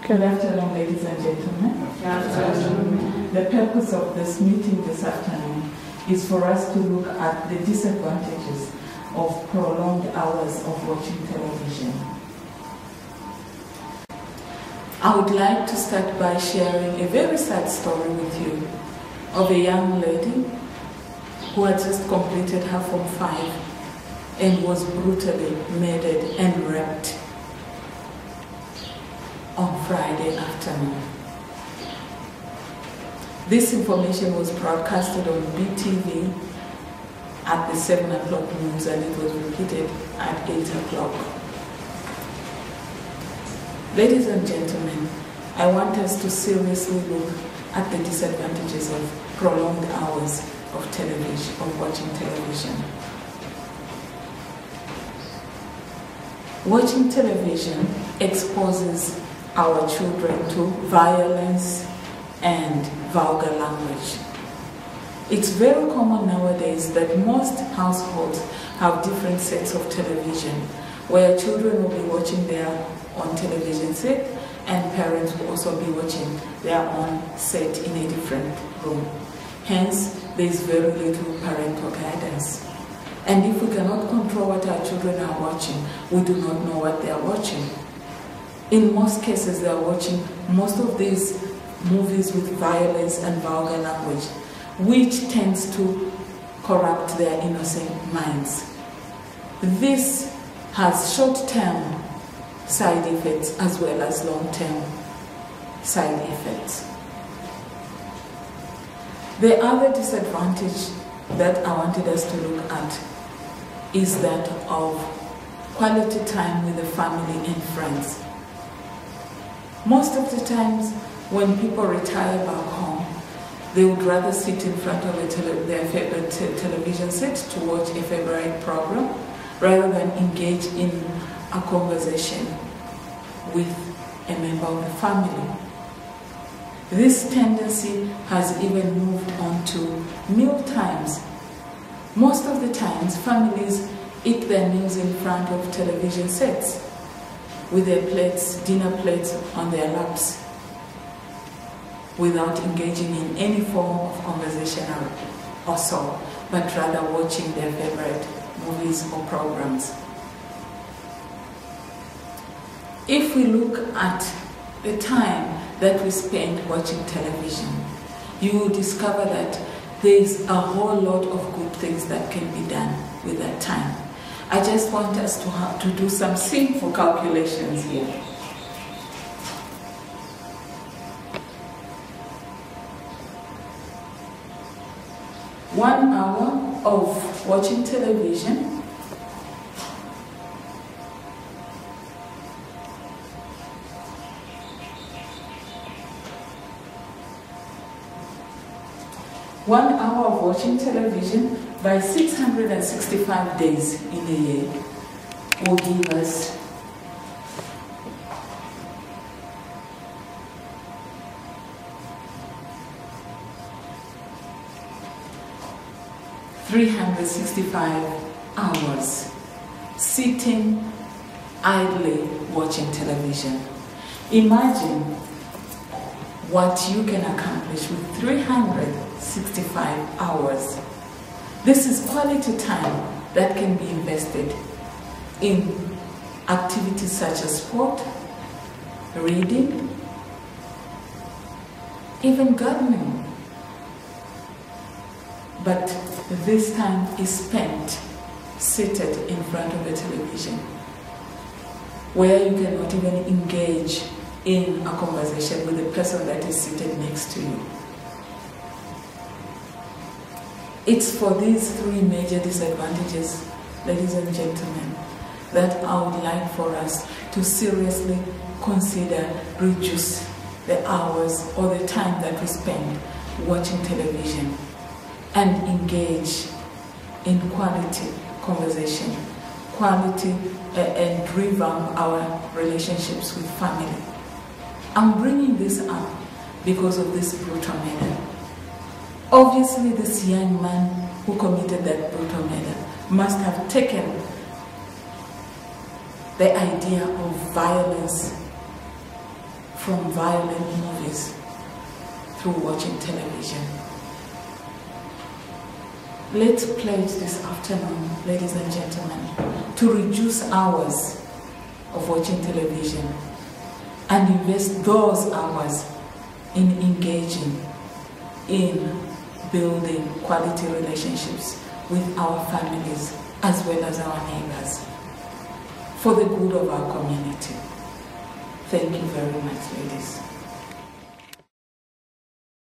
Good afternoon, ladies and gentlemen. Good afternoon. The purpose of this meeting this afternoon is for us to look at the disadvantages of prolonged hours of watching television. I would like to start by sharing a very sad story with you of a young lady who had just completed her Form 5 and was brutally murdered and raped on Friday afternoon. This information was broadcasted on BTV at the 7 o'clock news, and it was repeated at 8 o'clock. Ladies and gentlemen, I want us to seriously look at the disadvantages of prolonged hours of television, of watching television. Watching television exposes our children to violence and vulgar language. It's very common nowadays that most households have different sets of television, where children will be watching their own television set and parents will also be watching their own set in a different room. Hence, there is very little parental guidance. And if we cannot control what our children are watching, we do not know what they are watching. In most cases, they are watching most of these movies with violence and vulgar language, which tends to corrupt their innocent minds. This has short-term side effects as well as long-term side effects. The other disadvantage that I wanted us to look at is that of quality time with the family and friends. Most of the times when people retire back home, they would rather sit in front of their favorite television set to watch a favorite program rather than engage in a conversation with a member of the family. This tendency has even moved on to meal times. Most of the times, families eat their meals in front of television sets with their plates, dinner plates on their laps, without engaging in any form of conversation or so, but rather watching their favorite movies or programs. If we look at the time that we spend watching television, you will discover that there is a whole lot of good things that can be done with that time. I just want us to do some simple calculations here. 1 hour of watching television of watching television by 665 days in a year will give us 365 hours sitting idly watching television. Imagine what you can accomplish with 365 hours. This is quality time that can be invested in activities such as sport, reading, even gardening. But this time is spent seated in front of a television, where you cannot even engage in a conversation with the person that is seated next to you. It's for these three major disadvantages, ladies and gentlemen, that I would like for us to seriously consider reduce the hours or the time that we spend watching television and engage in quality conversation, quality and revamp our relationships with family. I'm bringing this up because of this brutal murder. Obviously, this young man who committed that brutal murder must have taken the idea of violence from violent movies through watching television. Let's pledge this afternoon, ladies and gentlemen, to reduce hours of watching television and invest those hours in engaging in building quality relationships with our families as well as our neighbors for the good of our community. Thank you very much, ladies.